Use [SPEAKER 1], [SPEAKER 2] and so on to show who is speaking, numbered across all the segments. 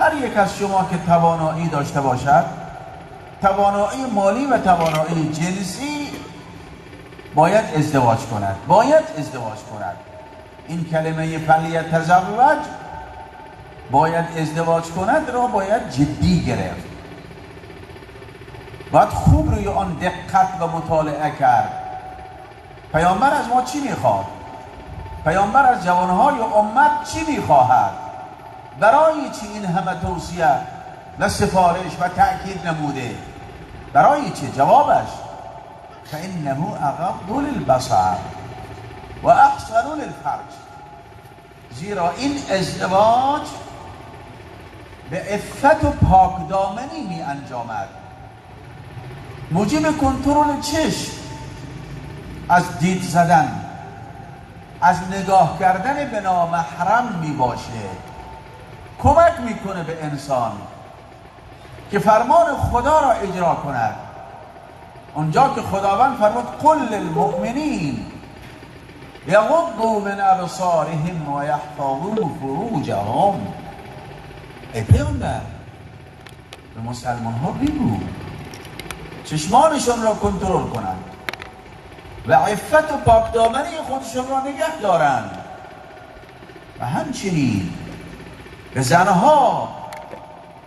[SPEAKER 1] هر یک از شما که توانایی داشته باشد، توانایی مالی و توانایی جنسی، باید ازدواج کند. باید ازدواج کند. این کلمه فلیتزوج، باید ازدواج کند را باید جدی گرفت. باید خوب روی آن دقت و مطالعه کرد. پیامبر از ما چی میخواد؟ پیامبر از جوانهای امت چی میخواهد؟ برای چی این همه توصیه و سفارش و تأکید نموده؟ برای چه؟ جوابش فإنه أغض للبصر و أحسن للفرج. زیرا این ازدواج به عفت و پاکدامنی می انجامد. موجب کنترل چشم از دید زدن، از نگاه کردن به نامحرم می باشه. کمک میکنه به انسان که فرمان خدا را اجرا کند. اونجا که خداوند فرمود قل للمؤمنین یغضوا من ابصارهم و یحفظوا فروجهم. ای پیامبر، به مسلمان ها بگو چشمانشون را کنترل کنند و عفت و پاکدامنی خودشون را نگه دارند. و همچنین به زنها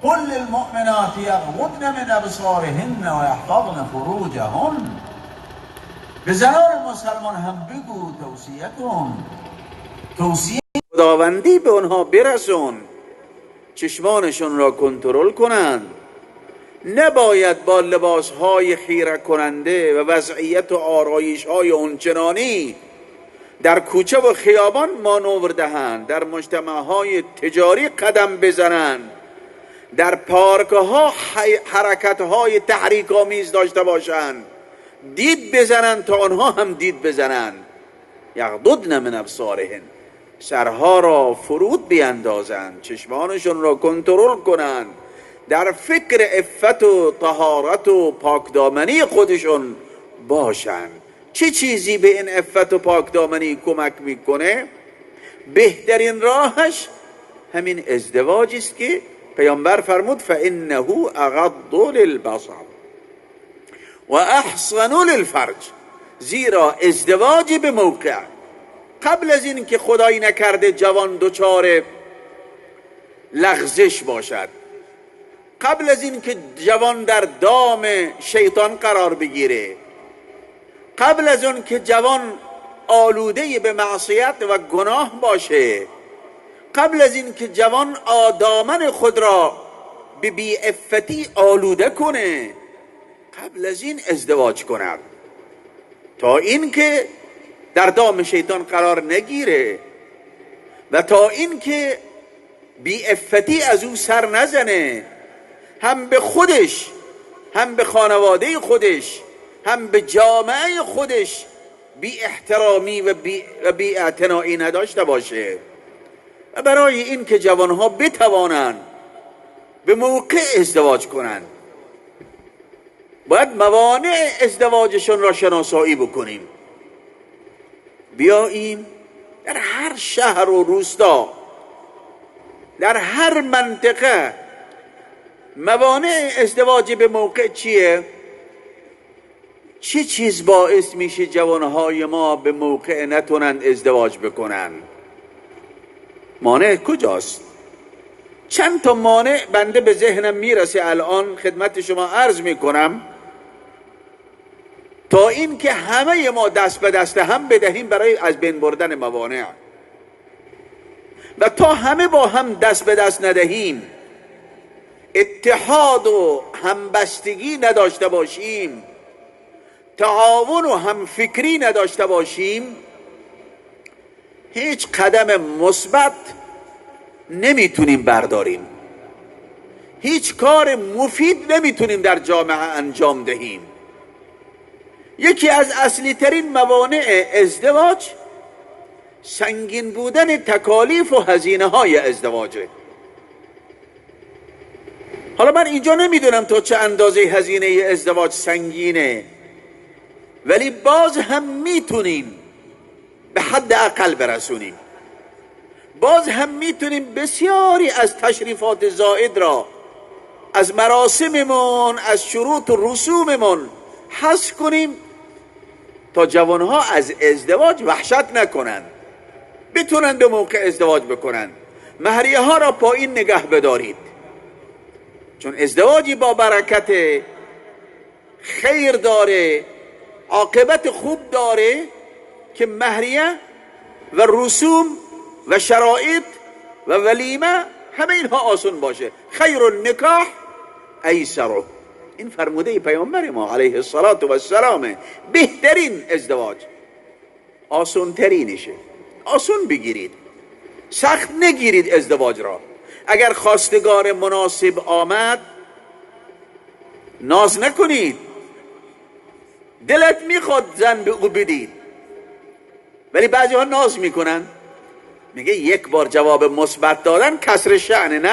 [SPEAKER 1] قل للمؤمنات یغضضن من ابصارهن و یحفظن فروجهن. به زنان مسلمان هم بگو، توصیه کن، توصیه خداوندی به آنها برسون، چشمانشون را کنترل کنند. نباید با لباسهای خیره کننده و وضعیت و آرایش‌های اونچنانی در کوچه و خیابان مانور دهند، در مجتمعهای تجاری قدم بزنند، در پارکها حرکتهای تحریک‌آمیز داشته باشند، دید بزنند تا آنها هم دید بزنند. یغضضن من ابصارهن، سرها را فرود بیندازند، چشمانشون را کنترل کنند، در فکر عفت و طهارت و پاکدامنی خودشون باشند. چه چیزی به این عفت و پاکدامنی کمک میکنه؟ بهترین راهش همین ازدواج است که پیامبر فرمود فإنه أغض للبصر و احسن للفرج. زیرا ازدواج به موقع، قبل از این که خدایی نکرده جوان دچار لغزش باشد، قبل از این که جوان در دام شیطان قرار بگیره، قبل از اون که جوان آلوده به معصیت و گناه باشه، قبل از این که جوان دامن خود را به بی‌عفتی آلوده کنه، قبل از این ازدواج کند تا این که در دام شیطان قرار نگیره و تا این که بی‌عفتی از او سر نزنه، هم به خودش، هم به خانواده خودش، هم به جامعه خودش بی احترامی و بی اعتنایی نداشته باشه. و برای این که جوانها بتوانند به موقع ازدواج کنند، باید موانع ازدواجشون را شناسایی بکنیم. بیاییم در هر شهر و روستا، در هر منطقه، موانع ازدواج به موقع چیه؟ چه چیز باعث میشه جوانهای ما به موقع نتونند ازدواج بکنن؟ مانع کجاست؟ چند تا مانع بنده به ذهنم میرسه الان خدمت شما عرض میکنم تا این که همه ما دست به دست هم بدهیم برای از بین بردن موانع. و تا همه با هم دست به دست ندهیم، اتحاد و همبستگی نداشته باشیم، تعاون و همفکری نداشته باشیم، هیچ قدم مثبت نمیتونیم برداریم، هیچ کار مفید نمیتونیم در جامعه انجام دهیم. یکی از اصلی ترین موانع ازدواج سنگین بودن تکالیف و هزینه های ازدواجه. حالا من اینجا نمیدونم تا چه اندازه هزینه ازدواج سنگینه، ولی باز هم میتونیم به حد اقل برسونیم. باز هم میتونیم بسیاری از تشریفات زائد را از مراسممون، از شروط و رسوممون حذف کنیم تا جوانها از ازدواج وحشت نکنن، بتونن به موقع ازدواج بکنن. مهریه ها را پایین نگه بدارید، چون ازدواجی با برکت، خیر داره، عاقبت خوب داره که مهریه و رسوم و شرایط و ولیمه همه اینها آسون باشه. خیر النکاح ایسره، این فرموده پیامبر ما علیه الصلاة و السلام. بهترین ازدواج آسون ترینشه. آسون بگیرید، سخت نگیرید ازدواج را. اگر خواستگار مناسب آمد ناز نکنید، دلت میخواد زن به او بدید، ولی بعضی ها ناز میکنن، میگه یک بار جواب مثبت دادن کسر شأن.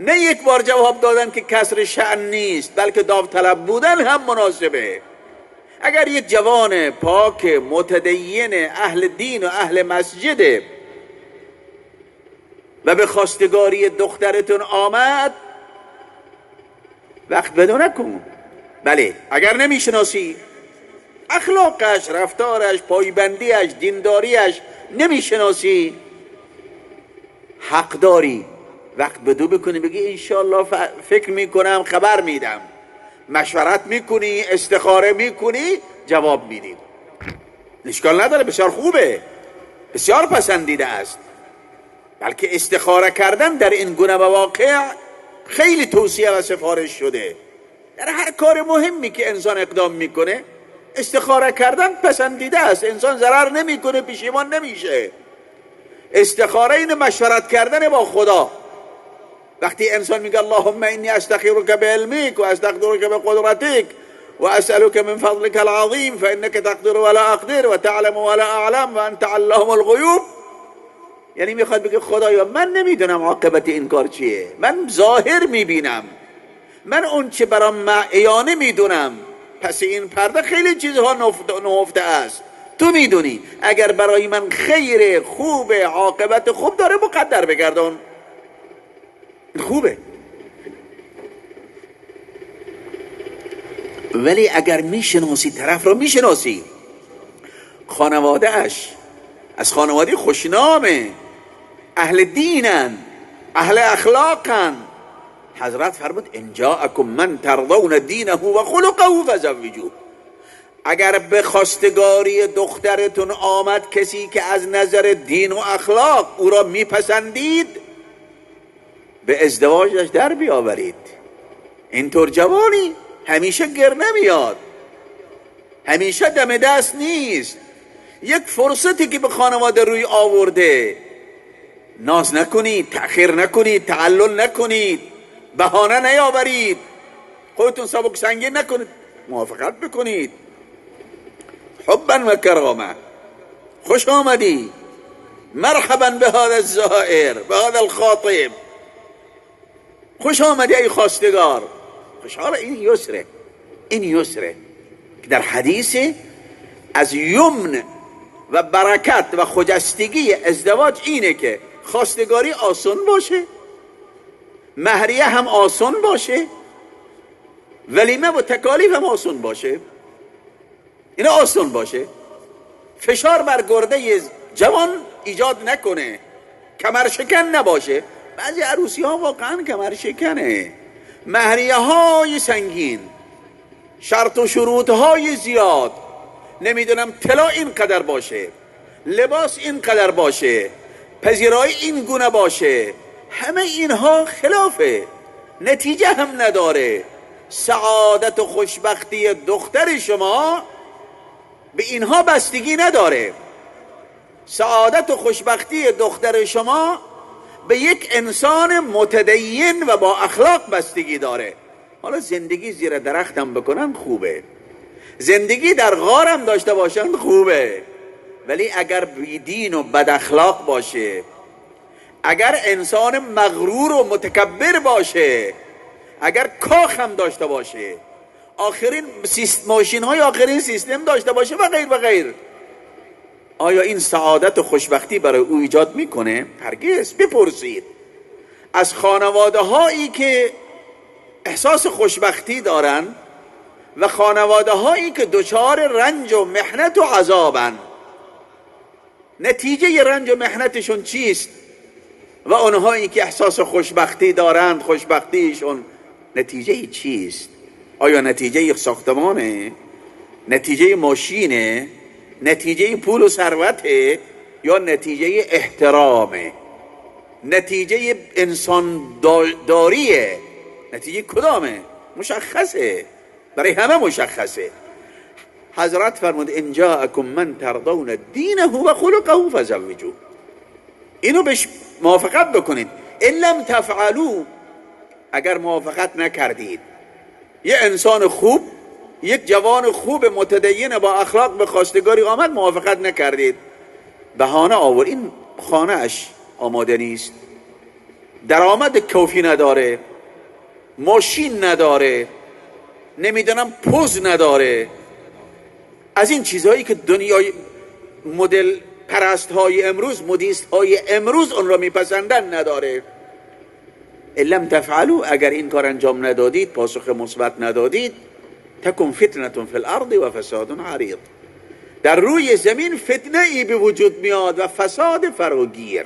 [SPEAKER 1] نه یک بار جواب دادن که کسر شأن نیست، بلکه داوطلب بودن هم مناسبه. اگر یک جوان پاک متدین اهل دین و اهل مسجده و به خواستگاری دخترتون آمد، وقت بدو نکن. بله، اگر نمیشناسی اخلاقش، رفتارش، پایبندیش، دینداریش نمیشناسی، حق داری وقت بدو بکنی، بگی انشاءالله فکر میکنم، خبر میدم، مشورت میکنی، استخاره میکنی، جواب میدی. اشکال نداره، بسیار خوبه، بسیار پسندیده است. بلکه استخاره کردن در این گونه مواقع خیلی توصیه و سفارش شده. در هر کار مهمی که انسان اقدام میکنه استخاره کردن پسندیده است. انسان ضرر نمیکنه، پشیمان نمیشه. استخاره این مشورت کردن با خدا. وقتی انسان میگه اللهم انی استخیرک بعلمک و استقدرک بقدرتک و اسألک من فضلک العظیم فانک تقدر ولا اقدر و تعلم ولا اعلم و انت علام الغیوب، یعنی میخواد بگه خدایا من نمیدونم عاقبت این کار چیه، من ظاهر میبینم، من اون چه برام عیانه میدونم، پس این پرده خیلی چیزها نهفته است، تو میدونی. اگر برای من خیر، خوب، عاقبت خوب داره مقدر بگردان، خوبه. ولی اگر میشناسی، طرف رو میشناسی، خانوادهش از خانواده خوشنامه، اهل دینن، اهل اخلاقن، حضرت فرمود ان جاءکم من ترضون دینه و خلقه فزوجوه. اگر به خواستگاری دخترتون آمد کسی که از نظر دین و اخلاق او را میپسندید، به ازدواجش در بیاورید. اینطور جوانی همیشه گر نمیاد، همیشه دم دست نیست. یک فرصتی که به خانواده روی آورده، ناز نکنید، تأخیر نکنید، تعلل نکنید، بهانه نیاورید، خودتون سبک سنگین نکنید، موافقت بکنید. حبا و کرامه، خوش آمدی، مرحبا به هذا الزائر، به هذا الخاطب، خوش آمدی ای خواستگار. خوشحال. این یسره، این یسره که در حدیث از یمن و برکت و خجستگی ازدواج اینه که خواستگاری آسان باشه، مهریه هم آسان باشه، ولیمه و تکالیف هم آسان باشه. اینا آسان باشه، فشار بر گرده جوان ایجاد نکنه، کمر شکن نباشه. بعضی عروسی ها واقعا کمر شکنه، مهریه های سنگین، شرط و شروط های زیاد، نمیدونم طلا اینقدر باشه، لباس اینقدر باشه، پذیرایی این گونه باشه، همه اینها خلافه، نتیجه هم نداره. سعادت و خوشبختی دختر شما به اینها بستگی نداره. سعادت و خوشبختی دختر شما به یک انسان متدین و با اخلاق بستگی داره. حالا زندگی زیر درختم بکنن خوبه، زندگی در غارم داشته باشن خوبه، ولی اگر بیدین و بد اخلاق باشه، اگر انسان مغرور و متکبر باشه، اگر کاخ هم داشته باشه، آخرین ماشین های آخرین سیستم داشته باشه و غیر و غیر، آیا این سعادت و خوشبختی برای او ایجاد میکنه؟ هرگز. بپرسید از خانواده هایی که احساس خوشبختی دارن و خانواده هایی که دچار رنج و محنت و عذابن، نتیجه رنج و محنتشون چیست؟ و اونهایی که احساس خوشبختی دارند، خوشبختیشون نتیجه چیست؟ آیا نتیجه ساختمانه؟ نتیجه ماشینه؟ نتیجه پول و ثروته؟ یا نتیجه احترامه؟ نتیجه انسان داریه؟ نتیجه کدامه؟ مشخصه، برای همه مشخصه. حضرت فرمود ان جاءکم من ترضون دینه و خلقه فزوجوه. اینو بهش موافقت بکنید. ان لم تفعلوا، اگر موافقت نکردید، یه انسان خوب، یک جوان خوب متدین با اخلاق به خواستگاری آمد، موافقت نکردید، بهانه آور این خانه اش آماده نیست، درآمد کافی نداره، ماشین نداره، نمیدونم پوز نداره، از این چیزهایی که دنیای مدل پرست های امروز، مدیست های امروز اون را میپسندن نداره. لم تفعلوا، اگر این کار انجام ندادید، پاسخ مثبت ندادید، تکن فتنه فی الارض و فساد عریض، در روی زمین فتنه ای به وجود میاد و فساد فراگیر.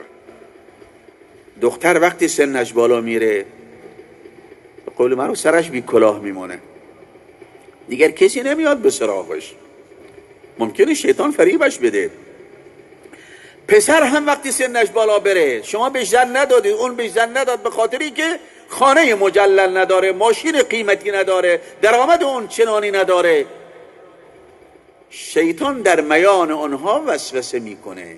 [SPEAKER 1] دختر وقتی سنش بالا میره، به قول معروف سرش بی کلاه میمونه، دیگر کسی نمیاد به سراغش، ممکنه شیطان فریبش بده. پسر هم وقتی سنش بالا بره، شما بهش زن ندادید، اون بهش زن نداد، به خاطری که خانه مجلل نداره، ماشین قیمتی نداره، درآمد اون چنانی نداره، شیطان در میان اونها وسوسه میکنه،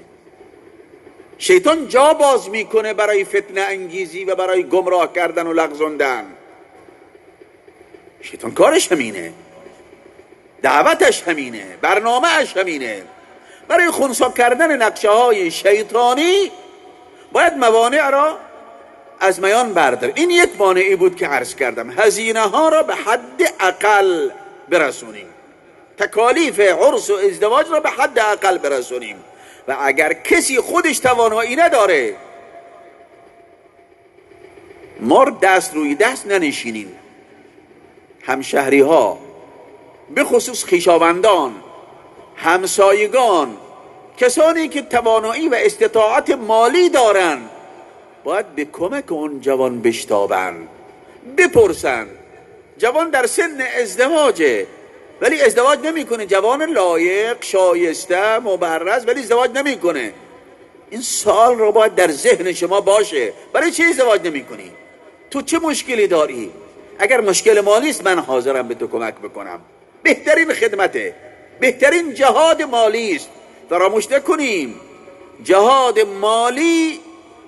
[SPEAKER 1] شیطان جا باز میکنه برای فتنه انگیزی و برای گمراه کردن و لغزوندن. شیطان کارش همینه، دعوتش همینه، برنامهش همینه. برای خنثی کردن نقشه های شیطانی باید موانع را از میان بردار. این یک مانعی بود که عرض کردم، هزینه ها را به حد اقل برسونیم، تکالیف عرس و ازدواج را به حد اقل برسونیم. و اگر کسی خودش توانایی نداره، ما دست روی دست ننشینیم. همشهری ها، به خصوص خویشاوندان، همسایگان، کسانی که توانایی و استطاعت مالی دارن، باید به کمک اون جوان بشتابن، بپرسن. جوان در سن ازدواجه ولی ازدواج نمیکنه، جوان لایق، شایسته، مبرز، ولی ازدواج نمیکنه. این سوال رو باید در ذهن شما باشه، برای چه ازدواج نمیکنی؟ تو چه مشکلی داری؟ اگر مشکل مالی است، من حاضرم به تو کمک بکنم. بهترین خدمته، بهترین جهاد مالی است. فراموش نکنیم جهاد مالی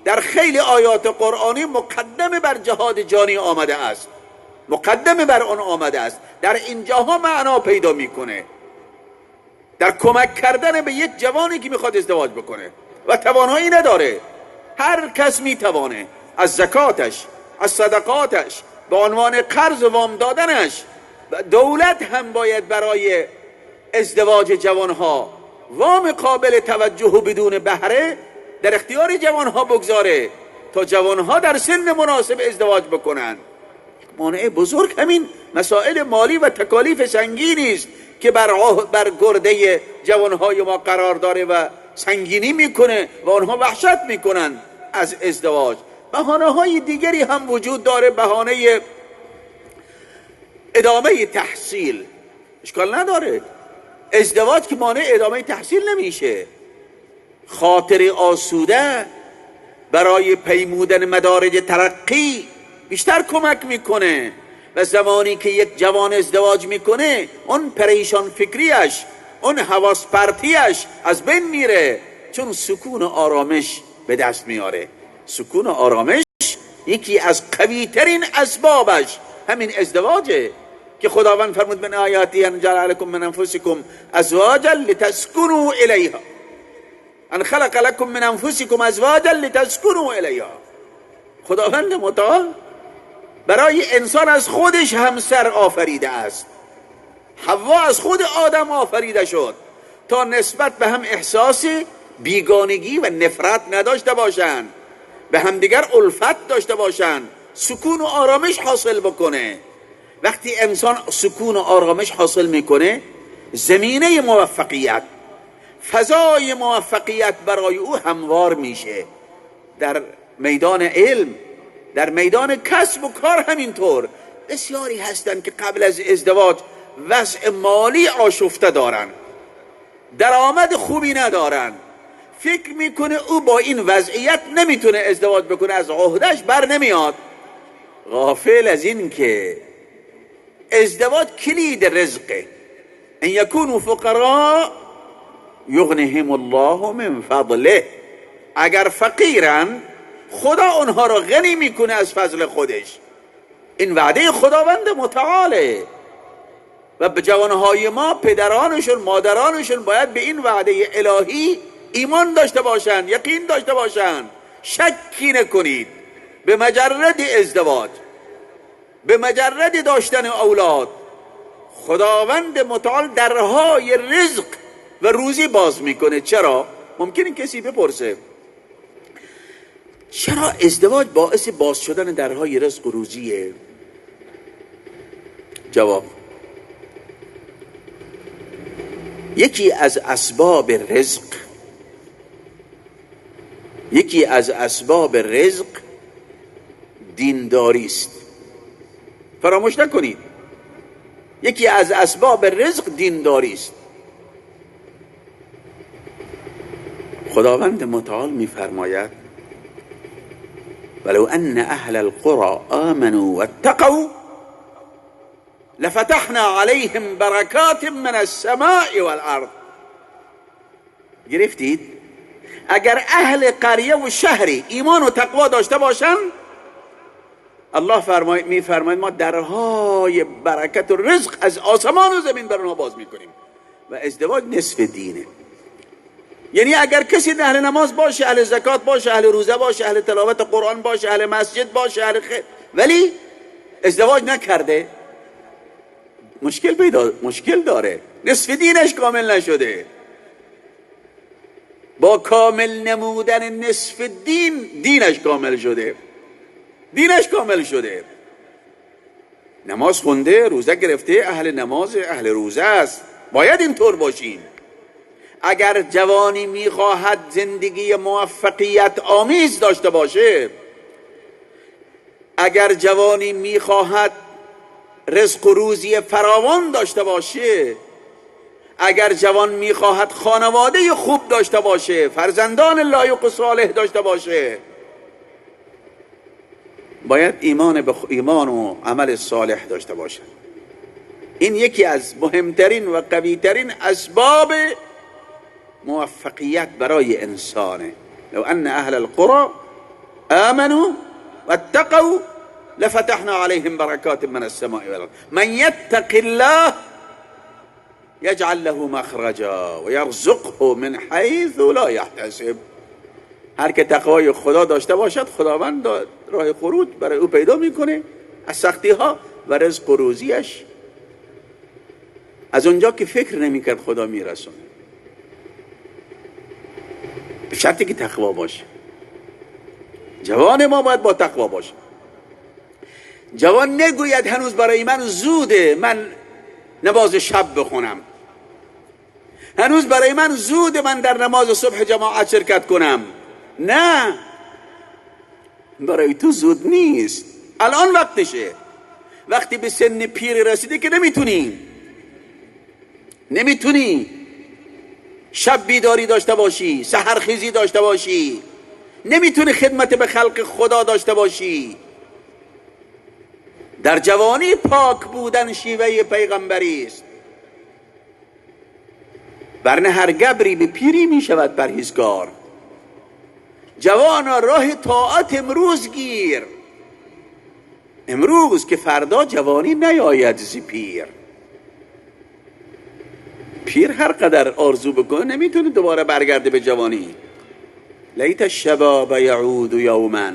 [SPEAKER 1] در خیلی آیات قرآنی مقدم بر جهاد جانی آمده است، مقدم بر آن آمده است، در اینجاها معنا پیدا میکنه، در کمک کردن به یک جوانی که میخواد ازدواج بکنه و توانایی نداره. هر کس میتوانه از زکاتش، از صدقاتش، به عنوان قرض وام دادنش. دولت هم باید برای ازدواج جوانها وام قابل توجه و بدون بهره در اختیار جوانها بگذاره تا جوانها در سن مناسب ازدواج بکنن. مانع بزرگ همین مسائل مالی و تکالیف سنگینی است که بر گرده جوانهای ما قرار داره و سنگینی میکنه و آنها وحشت میکنن از ازدواج. بهانه های دیگری هم وجود داره، بهانه ادامه تحصیل، اشکال نداره، ازدواج که مانع ادامه تحصیل نمیشه. خاطر آسوده برای پیمودن مدارج ترقی بیشتر کمک میکنه و زمانی که یک جوان ازدواج میکنه، اون پریشان فکریش، اون حواس پرتیش از بین میره، چون سکون و آرامش به دست میاره. سکون و آرامش یکی از قوی ترین اسبابش همین ازدواجه که خداوند فرمود من آیاتی ان جعل لكم من انفسكم ازواجا لتسكنوا الیها، ان خلق لكم من انفسكم ازواجا لتسكنوا الیها. خداوند متعال برای انسان از خودش همسر آفریده است. حوا از خود آدم آفریده شد تا نسبت به هم احساس بیگانگی و نفرت نداشته باشند، به همدیگر الفت داشته باشند، سکون و آرامش حاصل بکنه. وقتی انسان سکون و آرامش حاصل میکنه، زمینه موفقیت، فضای موفقیت برای او هموار میشه. در میدان علم، در میدان کسب و کار همینطور. بسیاری هستند که قبل از ازدواج وضع مالی آشفته دارن، درآمد خوبی ندارن، فکر میکنه او با این وضعیت نمیتونه ازدواج بکنه، از عهدهش بر نمیاد، غافل از این که ازدواج کلید رزقه. ان یکونوا فقراء یغنیهم الله من فضله. اگر فقیرن خدا اونها را غنی میکنه از فضل خودش. این وعده خداوند متعاله و به جوانهای ما، پدرانشون، مادرانشون باید به این وعده الهی ایمان داشته باشند، یقین داشته باشند. شکی نکنید، به مجرد ازدواج، به مجرد داشتن اولاد، خداوند متعال درهای رزق و روزی باز میکنه. چرا؟ ممکنه کسی بپرسه چرا ازدواج باعث باز شدن درهای رزق و روزیه؟ جواب: یکی از اسباب رزق دینداری است. فراموش نکنید، یکی از اسباب رزق دینداری است. خداوند متعال می‌فرماید: ولو ان اهل القرى آمنوا واتقوا لفتحنا عليهم برکات من السماء والارض. گرفتید؟ اگر اهل قریه و شهری ایمان و تقوا داشته باشند، الله میفرماید ما درهای برکت و رزق از آسمان و زمین بر اونها باز میکنیم. و ازدواج نصف دینه. یعنی اگر کسی اهل نماز باشه، اهل زکات باشه، اهل روزه باشه، اهل تلاوت قرآن باشه، اهل مسجد باشه، اهل خیر، ولی ازدواج نکرده، مشکل داره. نصف دینش کامل نشده. با کامل نمودن نصف دینش کامل شده. نماز خونده، روزه گرفته، اهل نماز، اهل روزه است. باید اینطور باشیم. اگر جوانی میخواهد زندگی موفقیت آمیز داشته باشه، اگر جوانی میخواهد رزق و روزی فراوان داشته باشه، اگر جوان میخواهد خانواده خوب داشته باشه، فرزندان لایق و صالح داشته باشه، باید ایمان و عمل صالح داشته باشه. این یکی از مهمترین و قویترین اسباب موفقیت برای انسانه. لو ان اهل القرى آمنوا واتقوا لفتحنا عليهم بركات من السماء والارض من يتق الله يجعل له مخرجا ويرزقه من حيث لا يحتسب. هر که تقوای خدا داشته باشد، خداوند راه خروج برای او پیدا میکنه از سختی ها و رزق و روزیش از اونجا که فکر نمیکرد خدا میرسونه، به شرطی که تقوا باشه. جوان ما باید با تقوا باشه. جوان نگوید هنوز برای من زوده من نماز شب بخونم، هنوز برای من زوده من در نماز صبح جماعت شرکت کنم. نه، برای تو زود نیست، الان وقتشه. وقتی به سن پیر رسیدی که نمیتونی شب بیداری داشته باشی، سحرخیزی داشته باشی، نمیتونی خدمت به خلق خدا داشته باشی. در جوانی پاک بودن شیوه پیغمبری است، ورنه هر گبری به پیری می شود پرهیزگار. جوانا راه طاعت امروز گیر، امروز که فردا جوانی نیاید زی پیر هر قدر آرزو بکنه نمیتونه دوباره برگرده به جوانی. لیت الشباب یعود یوما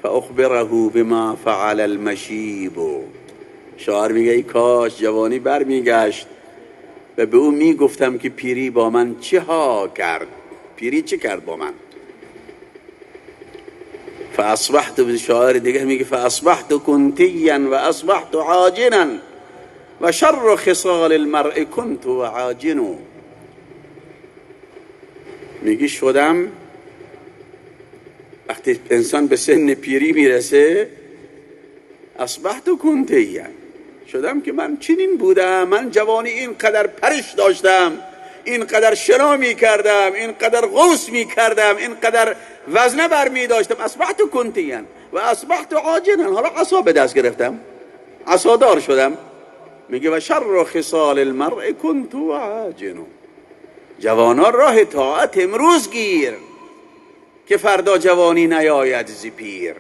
[SPEAKER 1] فاخبره بما فعل المشیب. شاعر میگه ای کاش جوانی برمیگشت
[SPEAKER 2] و به او میگفتم که پیری با من چه ها کرد، پیری چه کرد با من. فاصبحت، به شاعر دیگه میگه فاصبحت کنتیا و اصبحت عاجنا و شر خصال المرء کنت و عاجن. میگه شدم، وقتی انسان به سن پیری میرسه، اصبحت کنتیا، شدم که من چنین بودم، من جوانی اینقدر پرش داشتم، اینقدر شنا میکردم، اینقدر غوص میکردم، اینقدر وزنه برمی داشتم. اصبحت کنتیا و اصبحت عاجنا، حالا عصا به دست گرفتم، عصادار شدم. میگه و شر خصال المرء کنت و عاجن. جوانان راه طاعت امروز گیر که فردا جوانی نیاید ز پیر.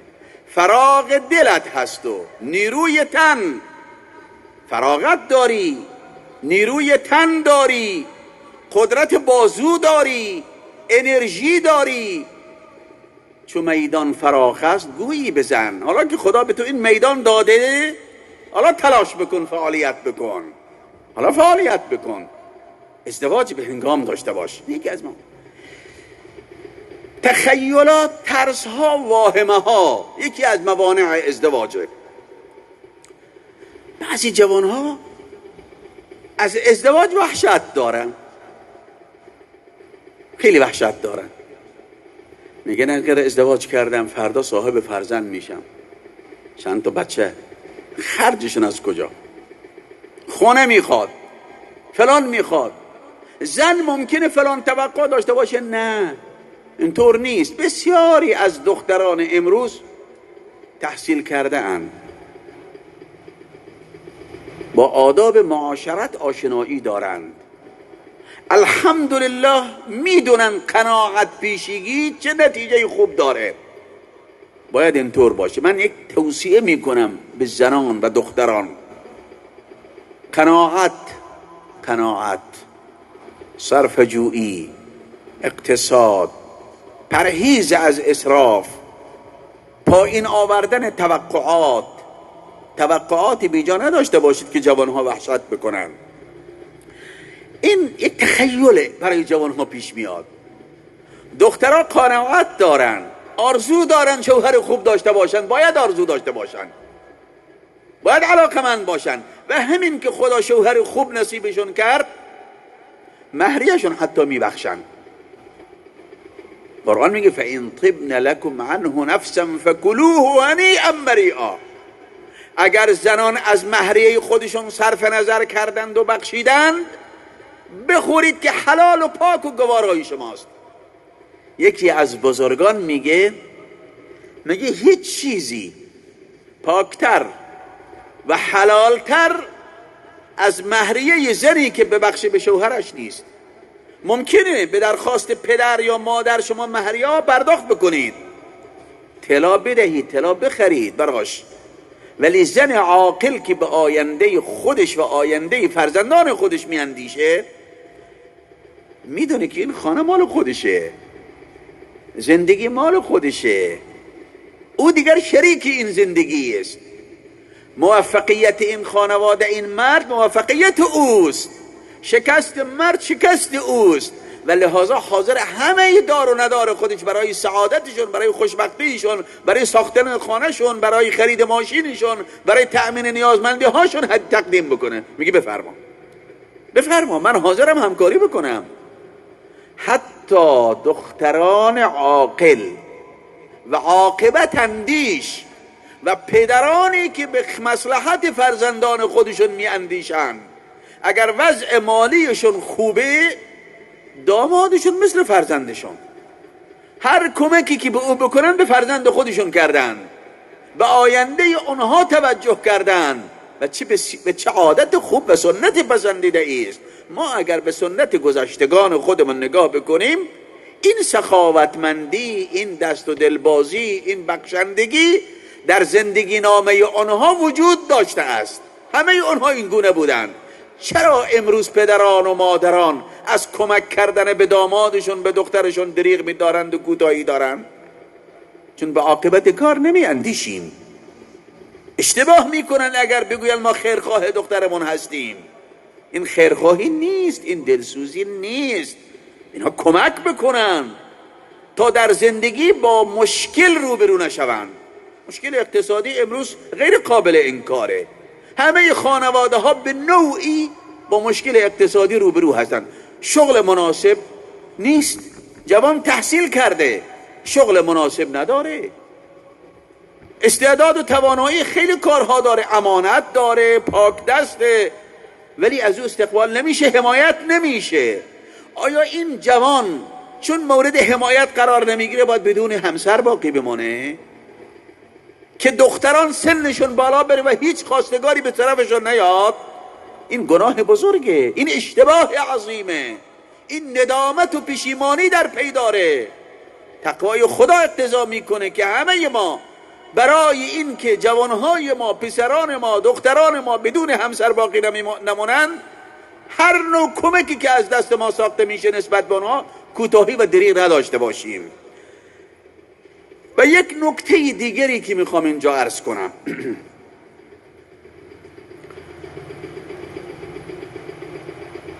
[SPEAKER 2] فراغ دلت هست و نیروی تن، فراغت داری، نیروی تن داری، قدرت بازو داری، انرژی داری. چون میدان فراخ است گویی بزن. حالا که خدا به تو این میدان داده، حالا تلاش بکن، فعالیت بکن، حالا فعالیت بکن. ازدواج به هنگام داشته باش. یکی از ما تخیلات، ترس ها، واهمه ها یکی از موانع ازدواجه. بعضی جوان ها از ازدواج وحشت دارن، خیلی وحشت دارن. میگن اگر ازدواج کردم فردا صاحب فرزند میشم. چند تا بچه، خرجشون از کجا؟ خونه میخواد، فلان میخواد. زن ممکنه فلان توقع داشته باشه، نه اینطور نیست. بسیاری از دختران امروز تحصیل کرده اند، با آداب معاشرت آشنایی دارند، الحمدلله میدونن قناعت پیشگی چه نتیجه خوب داره. باید اینطور باشه. من یک توصیه میکنم به زنان و دختران: قناعت، صرفه‌جویی، اقتصاد، پرهیز از اسراف، پایین آوردن توقعات بیجا نداشته باشید که جوانها وحشت بکنن. این یک تخیله برای جوانها پیش میاد. دخترها قناعت دارن، آرزو دارن شوهر خوب داشته باشن، باید آرزو داشته باشن، باید علاقمند باشن. و همین که خدا شوهر خوب نصیبشون کرد، مهریهشون حتی میبخشن. قرآن میگه فَإِن طِبْنَ لَكُمْ عَنْهُ نَفْسًا فَكُلُوهُ هَنِیئًا مَرِیئًا. اگر زنان از مهریه خودشون صرف نظر کردند و بخشیدند، بخورید که حلال و پاک و گوارای شماست. یکی از بزرگان میگه هیچ چیزی پاکتر و حلالتر از مهریه زنی که ببخشه به شوهرش نیست. ممکنه به درخواست پدر یا مادر شما مهریه پرداخت بکنید، طلا بدهید، طلا بخرید براش، ولی زن عاقل که به آینده خودش و آینده فرزندان خودش میاندیشه، میدونه که این خانه مال خودشه، زندگی مال خودشه، او دیگر شریک این زندگی است. موفقیت این خانواده، این مرد موفقیت اوست، شکست مرد شکست اوست، و لحاظا حاضر همه دار و ندار خودش برای سعادتشون، برای خوشبختیشون، برای ساختن خانهشون، برای خرید ماشینشون، برای تأمین نیازمندی هاشون تقدیم بکنه. میگه بفرما من حاضرم همکاری بکنم. حتی دختران عاقل و عاقبت اندیش و پدرانی که به مصلحت فرزندان خودشون می اندیشن، اگر وضع مالیشون خوبه، دامادشون مثل فرزندشون. هر کمکی که به او بکنن به فرزند خودشون کردن، به آینده اونها توجه کردن، و به چه عادت خوب و سنت پسندیده است. ما اگر به سنت گذشتگان خودمون نگاه بکنیم، این سخاوتمندی، این دست و دلبازی، این بخشندگی در زندگی نامه آنها وجود داشته است. همه آنها این گونه بودند. چرا امروز پدران و مادران از کمک کردن به دامادشون، به دخترشون دریغ می‌دارند و کوتاهی دارند؟ چون به عاقبت کار نمی اندیشیم. اشتباه میکنن اگر بگوین ما خیرخواه دخترمون هستیم. این خیرخواهی نیست، این دلسوزی نیست. اینها کمک بکنن تا در زندگی با مشکل روبرو نشوند. مشکل اقتصادی امروز غیر قابل انکاره. همه خانواده ها به نوعی با مشکل اقتصادی روبرو هستند. شغل مناسب نیست، جوان تحصیل کرده شغل مناسب نداره، استعداد و توانایی خیلی کارها داره، امانت داره، پاک دسته، ولی از او استقبال نمیشه، حمایت نمیشه. آیا این جوان چون مورد حمایت قرار نمیگیره باید بدون همسر باقی بمانه؟ که دختران سنشون بالا بره و هیچ خواستگاری به طرفشون نیاد؟ این گناه بزرگه، این اشتباه عظیمه، این ندامت و پشیمانی در پی داره. تقوای خدا اقتضا میکنه که همه ما برای این که جوانهای ما، پسران ما، دختران ما بدون همسر باقی نمونن، هر نوع کمکی که از دست ما ساخته میشه نسبت به آنها کوتاهی و دریغ نداشته باشیم. و یک نکته دیگری که میخوام اینجا عرض کنم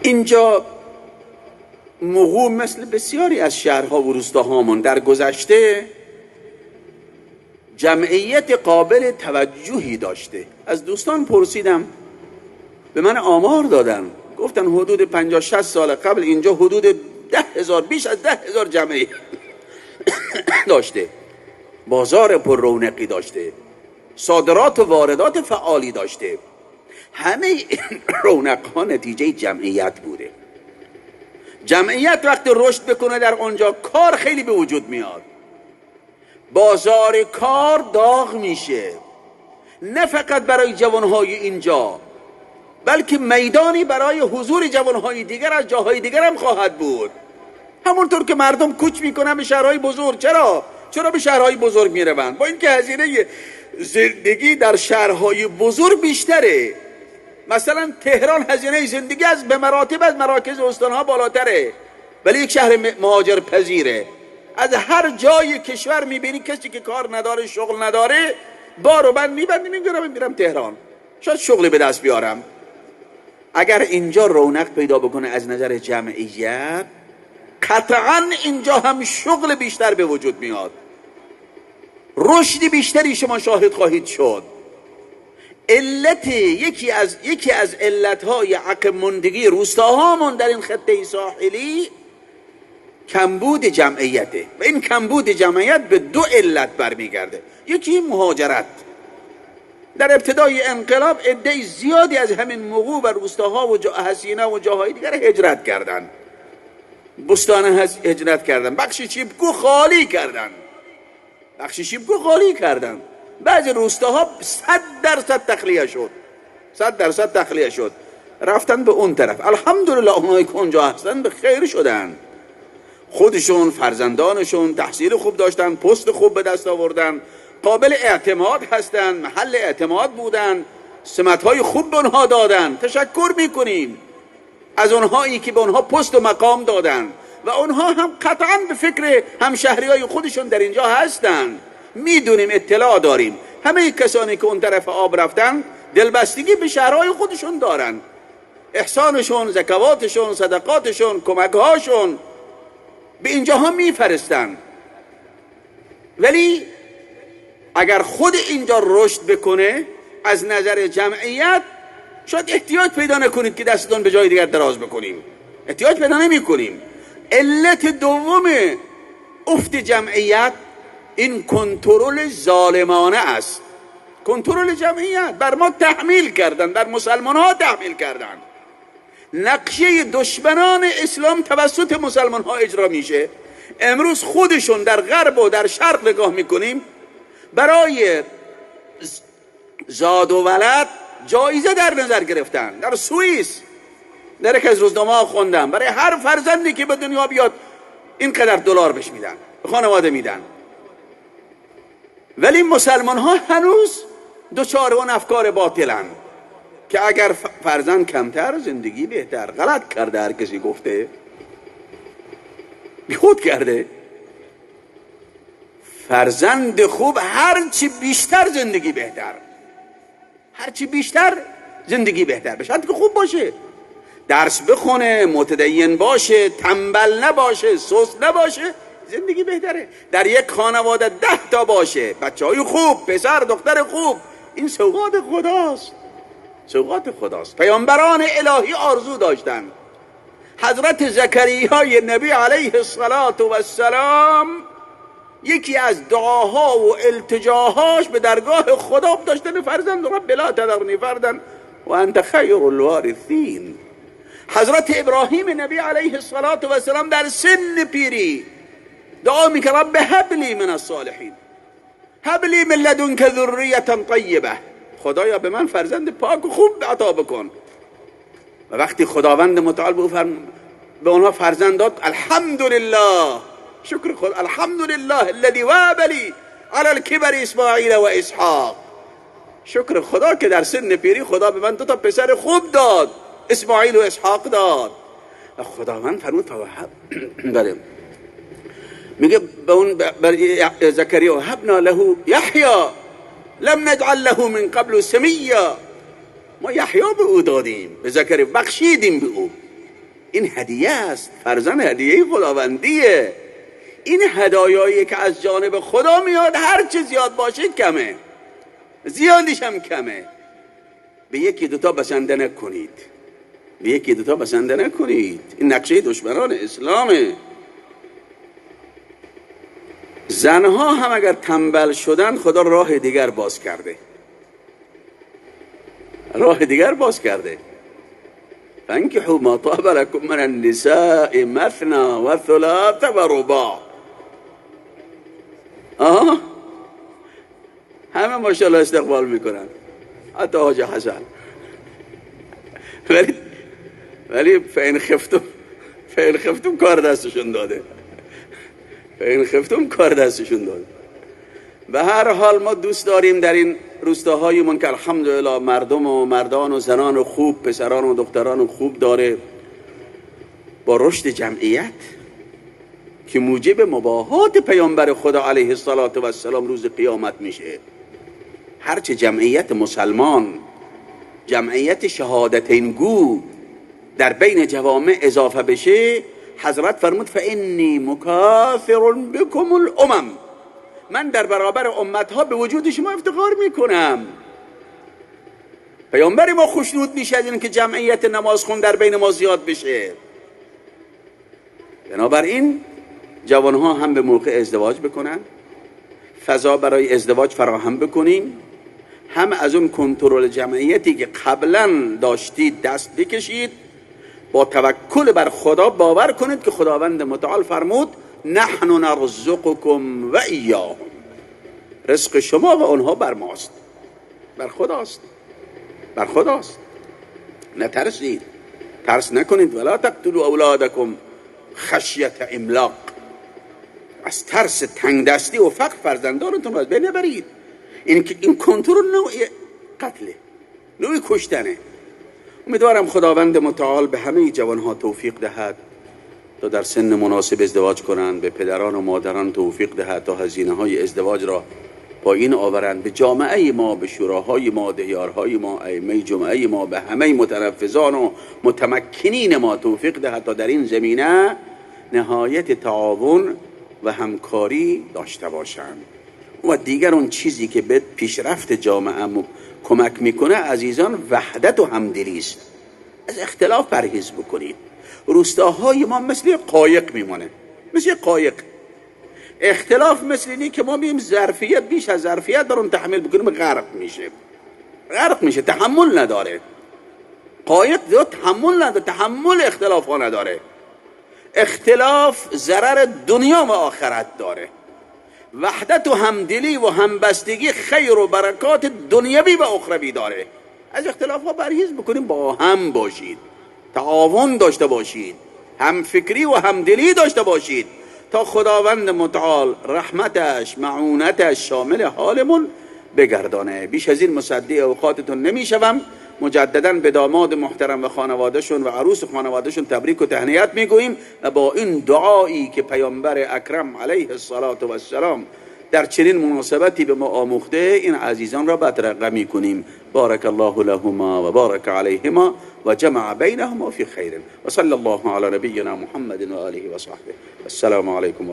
[SPEAKER 2] اینجا مغول مثل بسیاری از شهرها و روستاهامون در گذشته جمعیت قابل توجهی داشته. از دوستان پرسیدم، به من آمار دادن، گفتن حدود 50-60 سال قبل اینجا حدود 10,000، بیش از 10,000 جمعیت داشته، بازار پر رونقی داشته، صادرات و واردات فعالی داشته. همه این رونق ها نتیجه جمعیت بوده. جمعیت وقتی رشد بکنه در اونجا کار خیلی به وجود میاد، بازار کار داغ میشه، نه فقط برای جوانهای اینجا بلکه میدانی برای حضور جوانهای دیگر از جاهای دیگر هم خواهد بود. همونطور که مردم کوچ میکنن به شهرهای بزرگ. چرا به شهرهای بزرگ میروند؟ با اینکه هزینه زندگی در شهرهای بزرگ بیشتره. مثلا تهران هزینه زندگی به مراتب از مراکز استانها بالاتره، ولی یک شهر مهاجر پذیره. از هر جای کشور میبینی کسی که کار نداره، شغل نداره، بارو بند میبنده میرم تهران، شاید شغلی به دست بیارم. اگر اینجا رونق پیدا بکنه از نظر جمعیت، قطعا اینجا هم شغل بیشتر به وجود میاد، رشد بیشتری شما شاهد خواهید شد. یکی از علتهای عقب ماندگی روستاهامون در این خطه ساحلی کمبود جمعیته و این کمبود جمعیت به 2 علت برمیگرده. یکی مهاجرت. در ابتدای انقلاب عده زیادی از همین مغو و روستاها و حسینه و جاهای دیگر هجرت کردند، بستان هجرت کردند، بخش چیبکو خالی کردند. بعضی روستاها 100% تخلیه شد، رفتن به اون طرف. الحمدلله اونایی که اونجا هستن به خیر شدن، خودشون، فرزندانشون تحصیل خوب داشتن، پست خوب به دست آوردن، قابل اعتماد هستن، محل اعتماد بودن، سمتهای خوب به اونها دادن. تشکر میکنیم از اونهایی که به اونها پست و مقام دادن و اونها هم قطعا به فکر همشهریای خودشون در اینجا هستن. میدونیم، اطلاع داریم همه کسانی که اون طرف آب رفتن دلبستگی به شهرهای خودشون دارن، احسانشون، زکواتشون، صدقاتشون، کمکهاشون به اینجاها میفرستن. ولی اگر خود اینجا رشد بکنه از نظر جمعیت، شاید احتیاج پیدا نکنید که دستتون به جای دیگر دراز بکنیم، احتیاج پیدا نمی کنیم. علت دوم افت جمعیت این کنترل ظالمانه است. کنترل جمعیت بر ما تحمیل کردن، بر مسلمان ها تحمیل کردن. نقشه دشمنان اسلام توسط مسلمان ها اجرا میشه. امروز خودشون در غرب و در شرق نگاه میکنیم، برای زاد و ولد جایزه در نظر گرفتن. در سوئیس در یک از روزنامه ها خوندم، برای هر فرزندی که به دنیا بیاد اینقدر دلار بهش میدن، به خانواده میدن. ولی مسلمان ها هنوز دوچار اون افکار باطلن که اگر فرزند کمتر زندگی بهتر. غلط کرده، هر کسی گفته بیخود کرده. فرزند خوب هرچی بیشتر زندگی بهتر، هرچی بیشتر زندگی بهتر بشه، که خوب باشه. درس بخونه، متدین باشه، تنبل نباشه، سست نباشه، زندگی بهتره. در یک خانواده 10 تا باشه، بچه‌های خوب، پسر دختر خوب، این سوغات خداست، سوغات خداست. پیامبران الهی آرزو داشتن. حضرت زکریای نبی علیه السلام یکی از دعاها و التجاهاش به درگاه خدا داشتن فرزند، رب لا تذرنی فردا و انت خیر الوارثین. حضرت ابراهیم نبی علیه السلام در سن پیری دعا میکرد رب هب لی من الصالحین، هب لی من لدنک ذریة طیبه، خدایا به من فرزند پاک و خوب عطا بکن. و وقتی خداوند متعال به اونها فرزند داد، الحمدلله، شکر خدا، الحمدلله الذی وهب لی علی الکبر اسماعیل و اسحاق، شکر خدا که در سن پیری خدا به من 2 تا پسر خوب داد، اسماعیل و اسحاق داد. و خداوند فرمود بله، میگه به اون زکریا هبنا له یحیی لم نجعل له من قبل سمیا، ما یحیی به او دادیم، به زکریا بخشیدیم به او. این هدیه است، فرزند هدیه خداوندیه. این هدایایی که از جانب خدا میاد هر چه زیاد باشه کمه، زیادیش هم کمه. به 1-2 تا بسنده نکنید، به 1-2 تا بسنده نکنید. این نقشه دشمنان اسلامه. زنها هم اگر تنبل شدن خدا راه دیگر باز کرده، راه دیگر باز کرده. فانکحوا ما طاب لكم من النساء مثنى و ثلاث و رباع. همه ماشاءالله استقبال میکنن، حتی حاج حسن. ولی فإن خفتم کار دستشون داده، فإن خفتم کار دستشون داده. به هر حال ما دوست داریم در این روستاهایمون که الحمدلله مردم و مردان و زنان و خوب، پسران و دختران و خوب داره، با رشد جمعیت که موجب مباهات پیامبر خدا علیه السلام روز قیامت میشه. هرچه جمعیت مسلمان، جمعیت شهادتین گو در بین جوامع اضافه بشه، حضرت فرمود فانی مکاثر بکم الامم، من در برابر امتها به وجود شما افتخار میکنم. پیامبر ما خوشنود میشه از این که جمعیت نمازخون در بین ما زیاد بشه. بنابراین جوانها هم به موقع ازدواج بکنن، فضا برای ازدواج فراهم بکنیم، هم از اون کنترل جمعیتی که قبلا داشتید دست بکشید. با توکل بر خدا باور کنید که خداوند متعال فرمود نحن نرزقکم و ایاهم، رزق شما و اونها بر ماست، بر خداست، بر خداست. نترسید، ترس نکنید. ولا تقتلوا اولادکم خشیت املاق، از ترس تنگ دستی و فقر فرزندانتون از بین نبرید. این کنترل نوعی قتله، نوعی کشتنه. امیدوارم خداوند متعال به همه جوانها توفیق دهد تا در سن مناسب ازدواج کنند، به پدران و مادران توفیق دهد تا هزینه های ازدواج را با این آورند. به جامعه ما، به شوراهای ما، دهیارهای ما، ائمه جمعه ما، به همه متنفذان و متمکنین ما توفیق دهد تا در این زمینه نهایت تعاون و همکاری داشته باشند. و دیگر اون چیزی که به پیشرفت جامعه کمک میکنه عزیزان وحدت و همدلی است. از اختلاف پرهیز بکنید. روستاهای ما مثل قایق میمونه، مثل قایق. اختلاف مثل اینه که ما بیم ظرفیت بیش از ظرفیت دارون تحمل بکنیم، غرق میشه، تحمل نداره. قایق دیگه تحمل نداره، تحمل اختلاف ها نداره. اختلاف ضرر دنیا و آخرت داره. وحدت و همدلی و همبستگی خیر و برکات دنیوی و اخروی داره. از اختلاف ها پرهیز بکنیم، با هم باشید، تعاون داشته باشید، هم فکری و همدلی داشته باشید تا خداوند متعال رحمتش، معونتش شامل حالمون بگردانه. بیش از این مصدی اوقاتتون نمیشوم. مجددا به داماد محترم و خانوادهشون و عروس خانوادهشون تبریک و تهنیت میگوییم و با این دعایی که پیامبر اکرم علیه السلام در چنین مناسبتی به ما آموخته این عزیزان را بدرقه میکنیم. بارك الله لهما وبارك عليهما وجمع بينهما في خير، وصلى الله على نبينا محمد وآله وصحبه. السلام عليكم ورحمة الله.